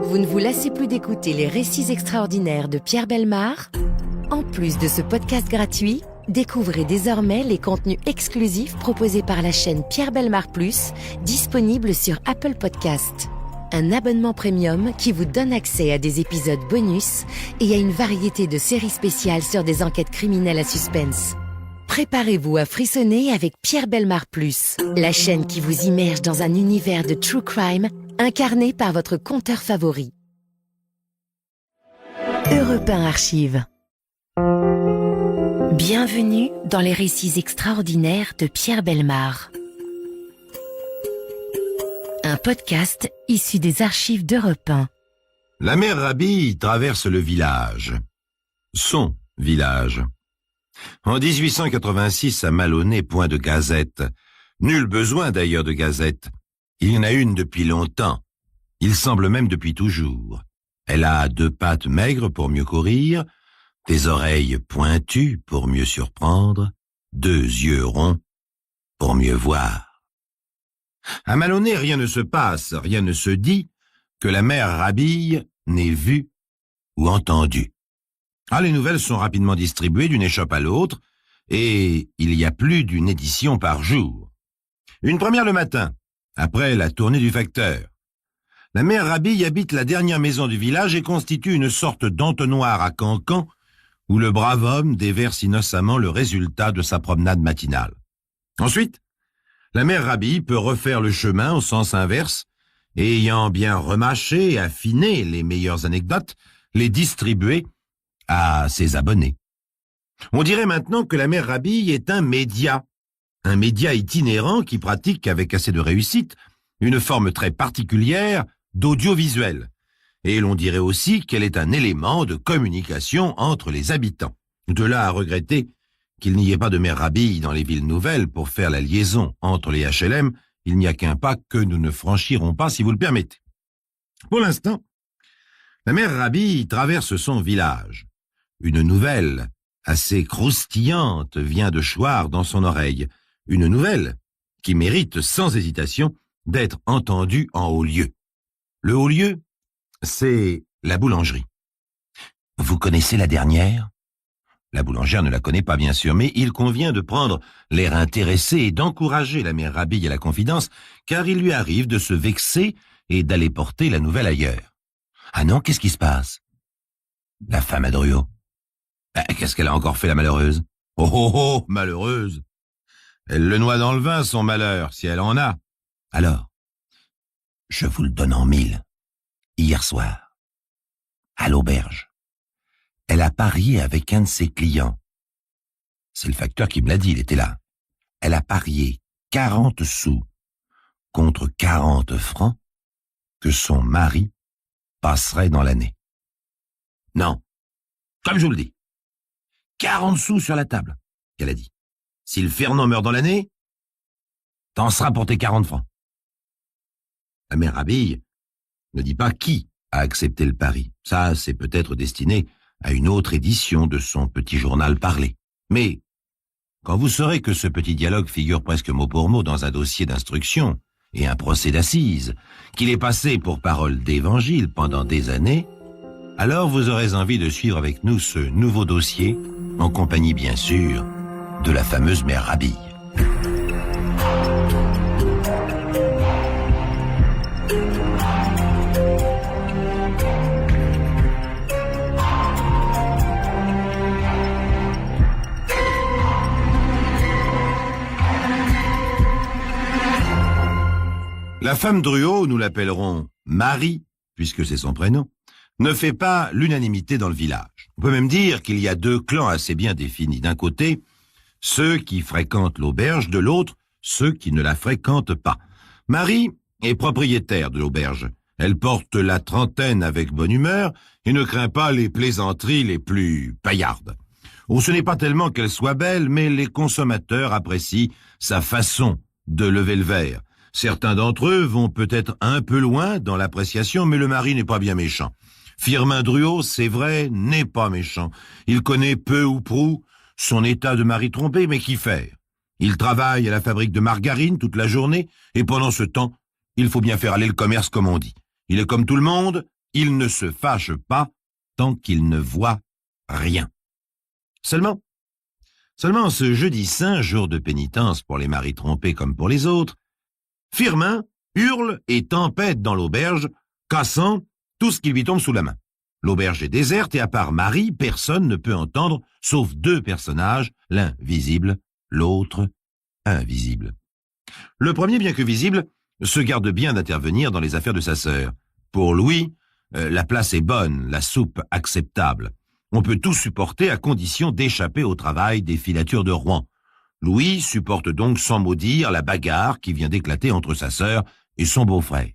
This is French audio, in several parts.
Vous ne vous lassez plus d'écouter les récits extraordinaires de Pierre Bellemare? En plus de ce podcast gratuit, découvrez désormais les contenus exclusifs proposés par la chaîne Pierre Bellemare Plus, disponible sur Apple Podcast. Un abonnement premium qui vous donne accès à des épisodes bonus et à une variété de séries spéciales sur des enquêtes criminelles à suspense. Préparez-vous à frissonner avec Pierre Bellemare Plus, la chaîne qui vous immerge dans un univers de true crime incarné par votre conteur favori. Europe 1 Archives. Bienvenue dans les récits extraordinaires de Pierre Bellemare. Un podcast issu des archives d'Europe 1. La mère Rabille traverse le village. Son village. En 1886, à Maloney, point de gazette. Nul besoin d'ailleurs de gazette. Il y en a une depuis longtemps. Il semble même depuis toujours. Elle a 2 pattes maigres pour mieux courir, des oreilles pointues pour mieux surprendre, 2 yeux ronds pour mieux voir. À Maloney, rien ne se passe, rien ne se dit que la mère Rabille n'ait vu ou entendu. Les nouvelles sont rapidement distribuées d'une échoppe à l'autre, et il y a plus d'une édition par jour. Une première le matin, après la tournée du facteur. La mère Rabille habite la dernière maison du village et constitue une sorte d'entonnoir à cancan où le brave homme déverse innocemment le résultat de sa promenade matinale. Ensuite, la mère Rabille peut refaire le chemin au sens inverse et, ayant bien remâché et affiné les meilleures anecdotes, les distribuer à ses abonnés. On dirait maintenant que la mère Rabille est un média itinérant qui pratique avec assez de réussite une forme très particulière d'audiovisuel. Et l'on dirait aussi qu'elle est un élément de communication entre les habitants. De là à regretter qu'il n'y ait pas de mère Rabille dans les villes nouvelles pour faire la liaison entre les HLM, il n'y a qu'un pas que nous ne franchirons pas si vous le permettez. Pour l'instant, la mère Rabille traverse son village. Une nouvelle, assez croustillante, vient de choir dans son oreille. Une nouvelle qui mérite sans hésitation d'être entendue en haut lieu. Le haut lieu, c'est la boulangerie. Vous connaissez la dernière? La boulangère ne la connaît pas, bien sûr, mais il convient de prendre l'air intéressé et d'encourager la mère Rabille à la confidence, car il lui arrive de se vexer et d'aller porter la nouvelle ailleurs. Ah non, qu'est-ce qui se passe? La femme à Druot. Qu'est-ce qu'elle a encore fait, la malheureuse? Oh, malheureuse! Elle le noie dans le vin, son malheur, si elle en a. Alors, je vous le donne en 1000. Hier soir, à l'auberge, elle a parié avec un de ses clients. C'est le facteur qui me l'a dit, il était là. Elle a parié 40 sous contre 40 francs que son mari passerait dans l'année. Non, comme je vous le dis. 40 sous sur la table, qu'elle a dit. Si le Fernand meurt dans l'année, t'en seras pour tes 40 francs. La mère Rabille ne dit pas qui a accepté le pari. Ça, c'est peut-être destiné à une autre édition de son petit journal parlé. Mais, quand vous saurez que ce petit dialogue figure presque mot pour mot dans un dossier d'instruction et un procès d'assises, qu'il est passé pour parole d'évangile pendant des années, alors vous aurez envie de suivre avec nous ce nouveau dossier, en compagnie bien sûr de la fameuse mère Rabille. La femme Druot, nous l'appellerons Marie, puisque c'est son prénom, ne fait pas l'unanimité dans le village. On peut même dire qu'il y a 2 clans assez bien définis. D'un côté, ceux qui fréquentent l'auberge, de l'autre, ceux qui ne la fréquentent pas. Marie est propriétaire de l'auberge. Elle porte la trentaine avec bonne humeur et ne craint pas les plaisanteries les plus paillardes. Ce n'est pas tellement qu'elle soit belle, mais les consommateurs apprécient sa façon de lever le verre. Certains d'entre eux vont peut-être un peu loin dans l'appréciation, mais le mari n'est pas bien méchant. Firmin Druot, c'est vrai, n'est pas méchant. Il connaît peu ou prou son état de mari trompé, mais qu'y faire? Il travaille à la fabrique de margarine toute la journée, et pendant ce temps, il faut bien faire aller le commerce comme on dit. Il est comme tout le monde, il ne se fâche pas tant qu'il ne voit rien. Seulement, ce jeudi saint, jour de pénitence pour les maris trompés comme pour les autres, Firmin hurle et tempête dans l'auberge, cassant tout ce qui lui tombe sous la main. L'auberge est déserte et à part Marie, personne ne peut entendre, sauf deux personnages, l'un visible, l'autre invisible. Le premier, bien que visible, se garde bien d'intervenir dans les affaires de sa sœur. Pour Louis, la place est bonne, la soupe acceptable. On peut tout supporter à condition d'échapper au travail des filatures de Rouen. Louis supporte donc sans mot dire la bagarre qui vient d'éclater entre sa sœur et son beau-frère.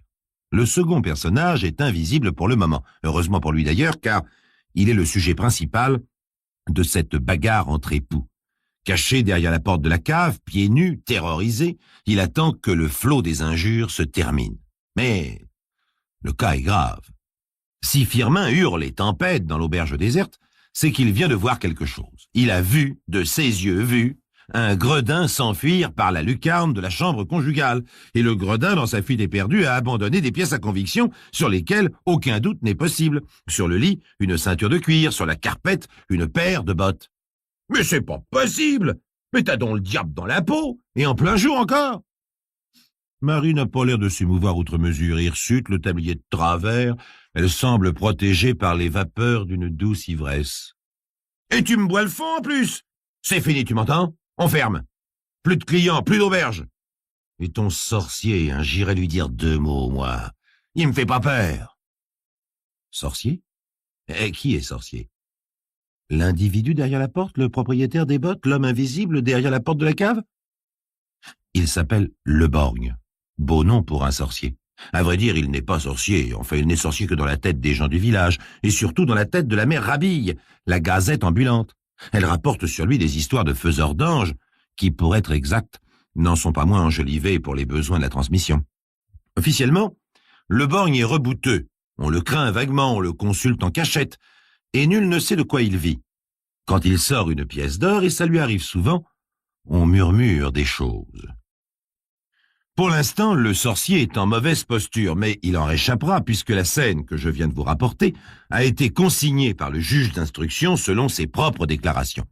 Le second personnage est invisible pour le moment, heureusement pour lui d'ailleurs, car il est le sujet principal de cette bagarre entre époux. Caché derrière la porte de la cave, pieds nus, terrorisé, il attend que le flot des injures se termine. Mais le cas est grave. Si Firmin hurle et tempête dans l'auberge déserte, c'est qu'il vient de voir quelque chose. Il a vu, de ses yeux, un gredin s'enfuir par la lucarne de la chambre conjugale. Et le gredin, dans sa fuite éperdue, a abandonné des pièces à conviction sur lesquelles aucun doute n'est possible. Sur le lit, une ceinture de cuir, sur la carpette, une paire de bottes. « Mais c'est pas possible! Mais t'as donc le diable dans la peau! Et en plein jour encore !» Marie n'a pas l'air de s'émouvoir outre mesure. Hirsute, le tablier de travers, elle semble protégée par les vapeurs d'une douce ivresse. « Et tu me bois le fond en plus! C'est fini, tu m'entends? On ferme! Plus de clients, plus d'auberge! Et ton sorcier, hein, j'irai lui dire 2 mots, moi. Il me fait pas peur. » Sorcier? Et qui est sorcier? L'individu derrière la porte, le propriétaire des bottes, l'homme invisible derrière la porte de la cave? Il s'appelle Le Borgne. Beau nom pour un sorcier. À vrai dire, il n'est pas sorcier. Enfin, il n'est sorcier que dans la tête des gens du village, et surtout dans la tête de la mère Rabille, la gazette ambulante. Elle rapporte sur lui des histoires de faiseurs d'anges, qui, pour être exact, n'en sont pas moins enjolivées pour les besoins de la transmission. Officiellement, Le Borgne est rebouteux. On le craint vaguement, on le consulte en cachette, et nul ne sait de quoi il vit. Quand il sort une pièce d'or, et ça lui arrive souvent, on murmure des choses. Pour l'instant, le sorcier est en mauvaise posture, mais il en réchappera puisque la scène que je viens de vous rapporter a été consignée par le juge d'instruction selon ses propres déclarations.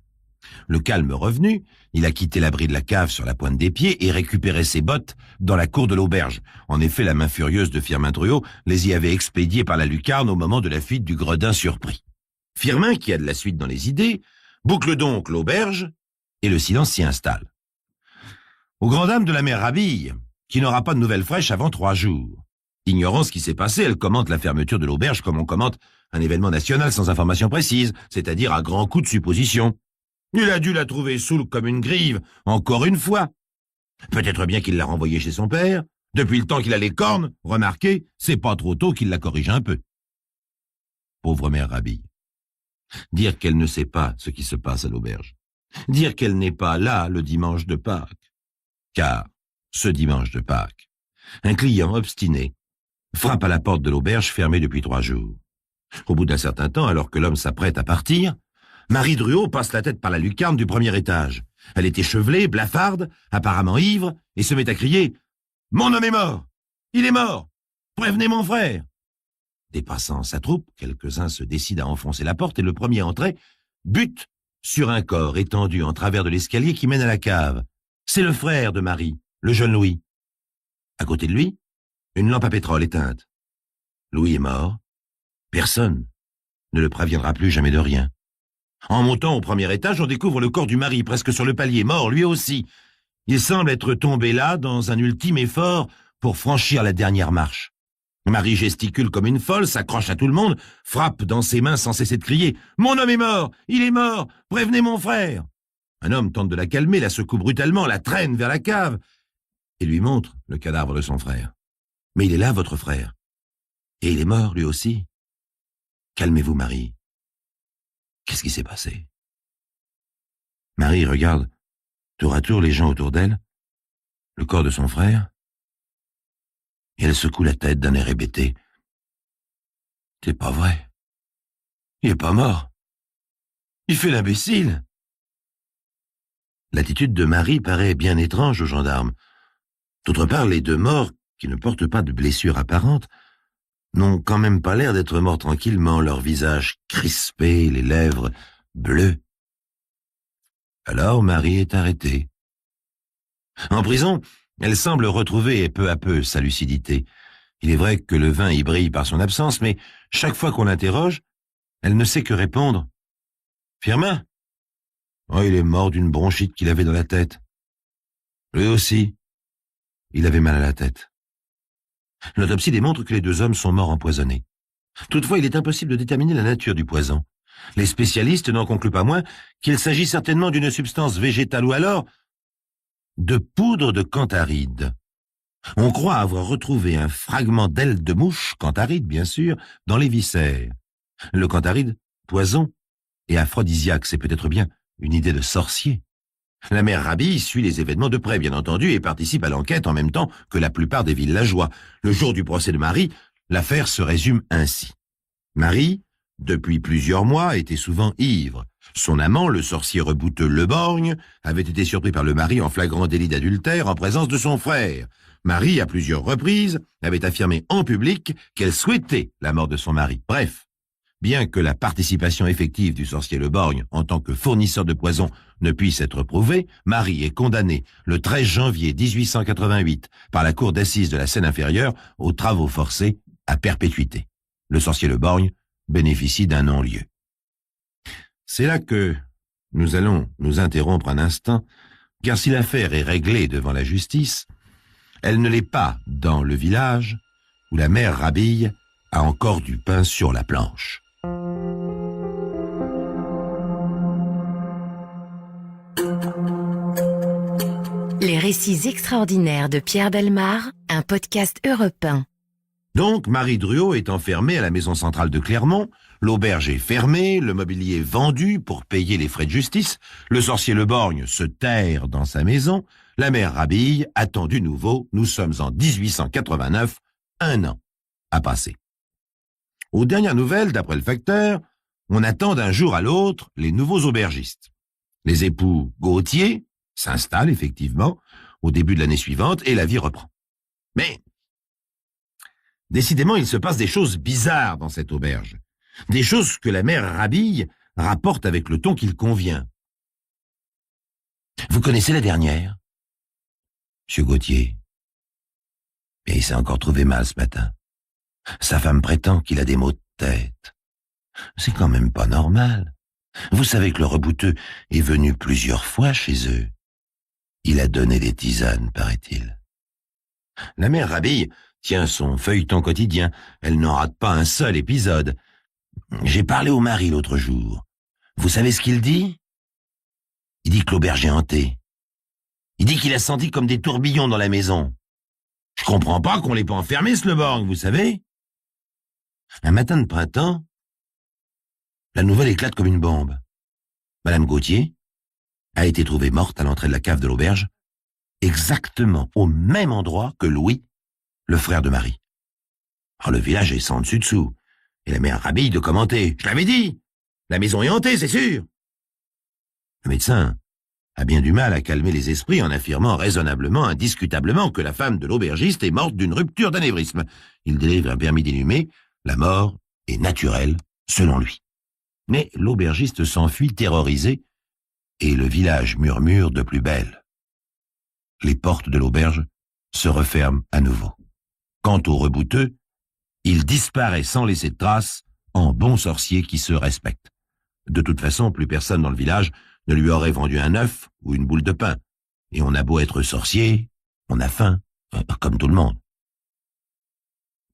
Le calme revenu, il a quitté l'abri de la cave sur la pointe des pieds et récupéré ses bottes dans la cour de l'auberge. En effet, la main furieuse de Firmin Druot les y avait expédiées par la lucarne au moment de la fuite du gredin surpris. Firmin, qui a de la suite dans les idées, boucle donc l'auberge et le silence s'y installe. Aux grandes dames de la mère Rabille, qui n'aura pas de nouvelles fraîches avant 3 jours. Ignorant ce qui s'est passé, elle commente la fermeture de l'auberge comme on commente un événement national sans information précise, c'est-à-dire à grands coups de supposition. Il a dû la trouver saoule comme une grive, encore une fois. Peut-être bien qu'il l'a renvoyée chez son père. Depuis le temps qu'il a les cornes, remarquez, c'est pas trop tôt qu'il la corrige un peu. Pauvre mère Rabille. Dire qu'elle ne sait pas ce qui se passe à l'auberge. Dire qu'elle n'est pas là le dimanche de Pâques. Car, ce dimanche de Pâques, un client obstiné frappe à la porte de l'auberge fermée depuis 3 jours. Au bout d'un certain temps, alors que l'homme s'apprête à partir, Marie Druot passe la tête par la lucarne du premier étage. Elle est échevelée, blafarde, apparemment ivre, et se met à crier « Mon homme est mort! Il est mort! Prévenez mon frère !» Dépassant sa troupe, quelques-uns se décident à enfoncer la porte et le premier entré bute sur un corps étendu en travers de l'escalier qui mène à la cave. C'est le frère de Marie, le jeune Louis. À côté de lui, une lampe à pétrole éteinte. Louis est mort. Personne ne le préviendra plus jamais de rien. En montant au premier étage, on découvre le corps du mari, presque sur le palier, mort lui aussi. Il semble être tombé là dans un ultime effort pour franchir la dernière marche. Marie gesticule comme une folle, s'accroche à tout le monde, frappe dans ses mains sans cesser de crier « Mon homme est mort! Il est mort! Prévenez mon frère !» Un homme tente de la calmer, la secoue brutalement, la traîne vers la cave et lui montre le cadavre de son frère. « Mais il est là, votre frère. Et il est mort, lui aussi. Calmez-vous, Marie. Qu'est-ce qui s'est passé ?» Marie regarde tour à tour les gens autour d'elle, le corps de son frère, et elle secoue la tête d'un air hébété. « C'est pas vrai. Il est pas mort. Il fait l'imbécile. » L'attitude de Marie paraît bien étrange aux gendarmes. D'autre part, les 2 morts, qui ne portent pas de blessures apparentes, n'ont quand même pas l'air d'être morts tranquillement, leur visage crispé, les lèvres bleues. Alors Marie est arrêtée. En prison, elle semble retrouver peu à peu sa lucidité. Il est vrai que le vin y brille par son absence, mais chaque fois qu'on l'interroge, elle ne sait que répondre. « Firmin ? Oh, il est mort d'une bronchite qu'il avait dans la tête. Lui aussi, il avait mal à la tête. » L'autopsie démontre que les deux hommes sont morts empoisonnés. Toutefois, il est impossible de déterminer la nature du poison. Les spécialistes n'en concluent pas moins qu'il s'agit certainement d'une substance végétale ou alors de poudre de cantharide. On croit avoir retrouvé un fragment d'aile de mouche, cantharide bien sûr, dans les viscères. Le cantharide, poison et aphrodisiaque, c'est peut-être bien une idée de sorcier. La mère Rabille suit les événements de près, bien entendu, et participe à l'enquête en même temps que la plupart des villageois. Le jour du procès de Marie, l'affaire se résume ainsi. Marie, depuis plusieurs mois, était souvent ivre. Son amant, le sorcier rebouteux Leborgne, avait été surpris par le mari en flagrant délit d'adultère en présence de son frère. Marie, à plusieurs reprises, avait affirmé en public qu'elle souhaitait la mort de son mari. Bref, bien que la participation effective du sorcier Leborgne en tant que fournisseur de poison ne puisse être prouvée, Marie est condamnée le 13 janvier 1888 par la cour d'assises de la Seine-Inférieure aux travaux forcés à perpétuité. Le sorcier Leborgne bénéficie d'un non-lieu. C'est là que nous allons nous interrompre un instant, car si l'affaire est réglée devant la justice, elle ne l'est pas dans le village où la mère Rabille a encore du pain sur la planche. Les récits extraordinaires de Pierre Bellemare, un podcast Europe 1. Donc, Marie Druot est enfermée à la maison centrale de Clermont, l'auberge est fermée, le mobilier vendu pour payer les frais de justice, le sorcier Leborgne se terre dans sa maison, la mère Rabille attend du nouveau, nous sommes en 1889, 1 an a passé. Aux dernières nouvelles, d'après le facteur, on attend d'un jour à l'autre les nouveaux aubergistes. Les époux Gauthier s'installent effectivement au début de l'année suivante et la vie reprend. Mais décidément, il se passe des choses bizarres dans cette auberge. Des choses que la mère Rabille rapporte avec le ton qu'il convient. Vous connaissez la dernière ? Monsieur Gauthier. Mais il s'est encore trouvé mal ce matin. Sa femme prétend qu'il a des maux de tête. C'est quand même pas normal. Vous savez que le rebouteux est venu plusieurs fois chez eux. Il a donné des tisanes, paraît-il. La mère Rabille tient son feuilleton quotidien. Elle n'en rate pas un seul épisode. J'ai parlé au mari l'autre jour. Vous savez ce qu'il dit ? Il dit que l'auberge est hantée. Il dit qu'il a senti comme des tourbillons dans la maison. Je comprends pas qu'on l'ait pas enfermé, ce Leborgne, vous savez ? Un matin de printemps, la nouvelle éclate comme une bombe. Madame Gauthier a été trouvée morte à l'entrée de la cave de l'auberge, exactement au même endroit que Louis, le frère de Marie. Alors, le village est sans dessus-dessous, et la mère Rabille de commenter. « Je l'avais dit, la maison est hantée, c'est sûr !» Le médecin a bien du mal à calmer les esprits en affirmant raisonnablement, indiscutablement que la femme de l'aubergiste est morte d'une rupture d'anévrisme. Il délivre un permis d'inhumer. La mort est naturelle, selon lui. Mais l'aubergiste s'enfuit terrorisé et le village murmure de plus belle. Les portes de l'auberge se referment à nouveau. Quant au rebouteux, il disparaît sans laisser de traces en bon sorcier qui se respecte. De toute façon, plus personne dans le village ne lui aurait vendu un œuf ou une boule de pain. Et on a beau être sorcier, on a faim, comme tout le monde.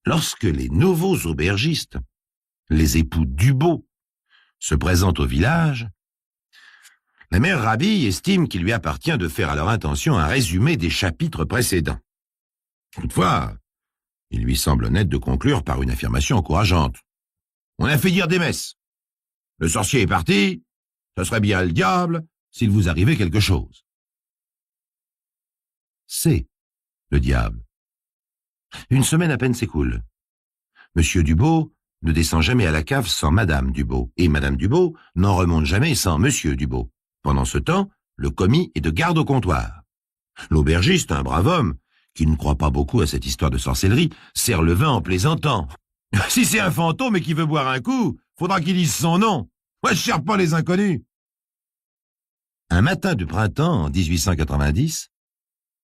Lorsque les nouveaux aubergistes, les époux Dubeau, se présentent au village, la mère Rabille estime qu'il lui appartient de faire à leur intention un résumé des chapitres précédents. Toutefois, il lui semble honnête de conclure par une affirmation encourageante. On a fait dire des messes. Le sorcier est parti, ce serait bien le diable s'il vous arrivait quelque chose. C'est le diable. Une semaine à peine s'écoule. Monsieur Dubeau ne descend jamais à la cave sans Madame Dubeau, et Madame Dubeau n'en remonte jamais sans Monsieur Dubeau. Pendant ce temps, le commis est de garde au comptoir. L'aubergiste, un brave homme, qui ne croit pas beaucoup à cette histoire de sorcellerie, sert le vin en plaisantant. Si c'est un fantôme et qu'il veut boire un coup, faudra qu'il dise son nom. Moi, je cherche pas les inconnus. Un matin de printemps, en 1890,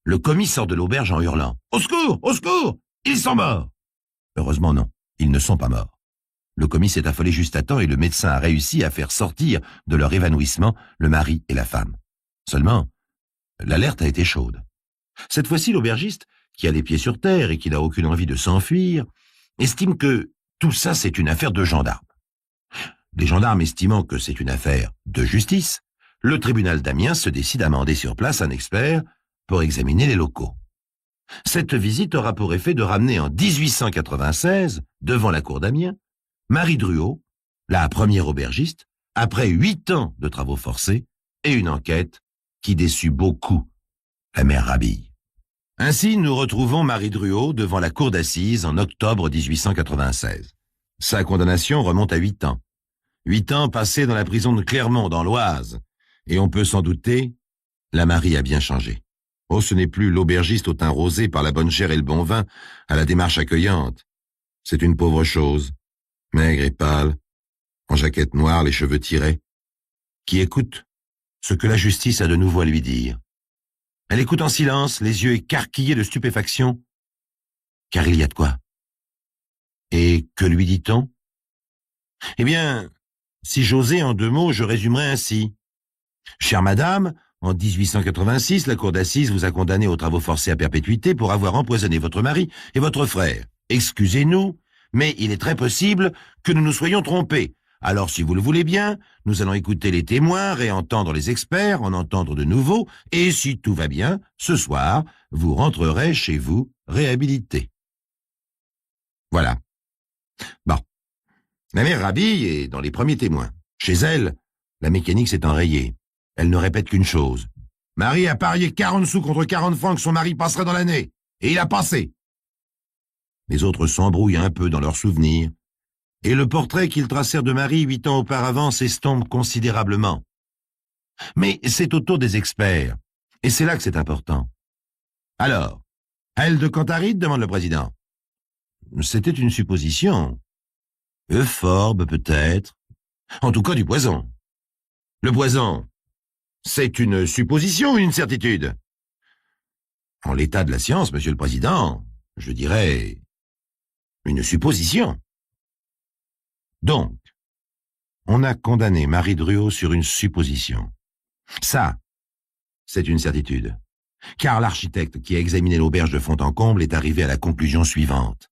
le commis sort de l'auberge en hurlant « Au secours! Au secours! Ils sont morts !» Heureusement non, ils ne sont pas morts. Le commis s'est affolé juste à temps et le médecin a réussi à faire sortir de leur évanouissement le mari et la femme. Seulement, l'alerte a été chaude. Cette fois-ci, l'aubergiste, qui a les pieds sur terre et qui n'a aucune envie de s'enfuir, estime que tout ça, c'est une affaire de gendarmes. Les gendarmes estimant que c'est une affaire de justice, le tribunal d'Amiens se décide à mander sur place un expert pour examiner les locaux. Cette visite aura pour effet de ramener en 1896, devant la cour d'Amiens, Marie Druot, la première aubergiste, après 8 ans de travaux forcés et une enquête qui déçut beaucoup la mère Rabille. Ainsi, nous retrouvons Marie Druot devant la cour d'assises en octobre 1896. Sa condamnation remonte à 8 ans. 8 ans passés dans la prison de Clermont, dans l'Oise. Et on peut s'en douter, la Marie a bien changé. Oh, ce n'est plus l'aubergiste au teint rosé par la bonne chair et le bon vin, à la démarche accueillante. C'est une pauvre chose, maigre et pâle, en jaquette noire, les cheveux tirés, qui écoute ce que la justice a de nouveau à lui dire. Elle écoute en silence, les yeux écarquillés de stupéfaction, car il y a de quoi. Et que lui dit-on? Eh bien, si j'osais en 2 mots, je résumerais ainsi. Chère madame, en 1886, la cour d'assises vous a condamné aux travaux forcés à perpétuité pour avoir empoisonné votre mari et votre frère. Excusez-nous, mais il est très possible que nous nous soyons trompés. Alors, si vous le voulez bien, nous allons écouter les témoins, réentendre les experts, en entendre de nouveaux, et si tout va bien, ce soir, vous rentrerez chez vous réhabilité. Voilà. Bon. La mère Rabille est dans les premiers témoins. Chez elle, la mécanique s'est enrayée. Elle ne répète qu'une chose. Marie a parié 40 sous contre 40 francs que son mari passerait dans l'année. Et il a passé. Les autres s'embrouillent un peu dans leurs souvenirs. Et le portrait qu'ils tracèrent de Marie 8 ans auparavant s'estompe considérablement. Mais c'est au tour des experts. Et c'est là que c'est important. Alors, elle de Cantaride, demande le président. C'était une supposition. Euphorbe, peut-être. En tout cas, du poison. Le poison, c'est une supposition ou une certitude? En l'état de la science, monsieur le président, je dirais une supposition. Donc, on a condamné Marie Druot sur une supposition. Ça, c'est une certitude. Car l'architecte qui a examiné l'auberge de fond en comble est arrivé à la conclusion suivante.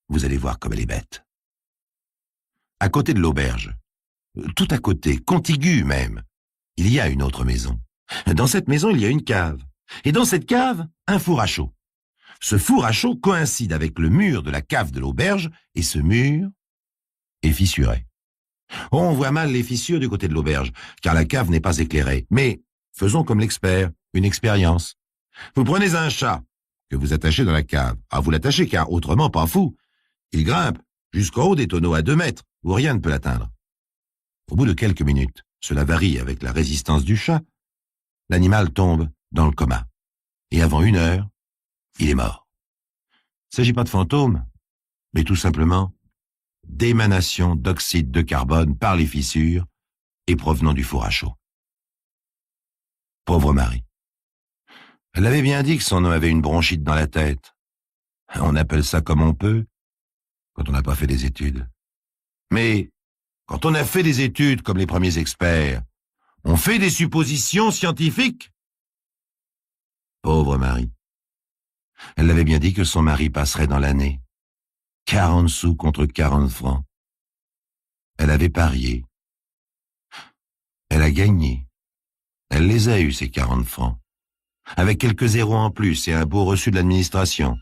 Vous allez voir comme elle est bête. À côté de l'auberge, tout à côté, contigu même, il y a une autre maison. Dans cette maison, il y a une cave. Et dans cette cave, un four à chaud. Ce four à chaud coïncide avec le mur de la cave de l'auberge, et ce mur est fissuré. Oh, on voit mal les fissures du côté de l'auberge, car la cave n'est pas éclairée. Mais faisons comme l'expert, une expérience. Vous prenez un chat que vous attachez dans la cave. Ah, vous l'attachez, car autrement, pas fou. Il grimpe jusqu'au haut des tonneaux à 2 mètres, où rien ne peut l'atteindre. Au bout de quelques minutes, cela varie avec la résistance du chat, l'animal tombe dans le coma. Et avant 1 heure, il est mort. Il ne s'agit pas de fantôme, mais tout simplement d'émanation d'oxyde de carbone par les fissures et provenant du four à chaud. Pauvre Marie. Elle avait bien dit que son homme avait une bronchite dans la tête. On appelle ça comme on peut, quand on n'a pas fait des études. Mais quand on a fait des études comme les premiers experts, on fait des suppositions scientifiques. Pauvre Marie. Elle avait bien dit que son mari passerait dans l'année. 40 sous contre 40 francs. Elle avait parié. Elle a gagné. Elle les a eus, ces 40 francs. Avec quelques zéros en plus et un beau reçu de l'administration.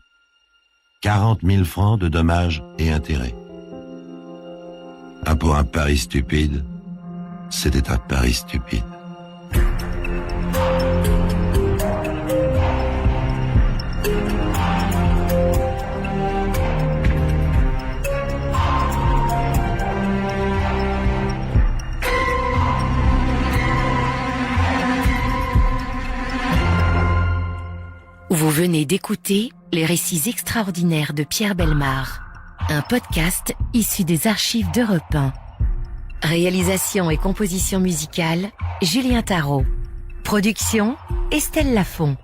40 000 francs de dommages et intérêts. Ah, pour un pari stupide, c'était un pari stupide. Vous venez d'écouter les récits extraordinaires de Pierre Bellemare. un podcast issu des archives d'Europe 1. Réalisation et composition musicale, Julien Tarot. Production, Estelle Lafont.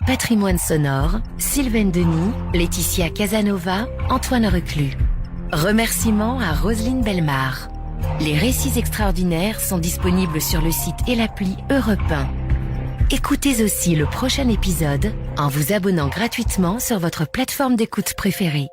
Patrimoine sonore, Sylvaine Denis, Laetitia Casanova, Antoine Reclus. Remerciements à Roselyne Bellemare. Les récits extraordinaires sont disponibles sur le site et l'appli Europe 1. Écoutez aussi le prochain épisode en vous abonnant gratuitement sur votre plateforme d'écoute préférée.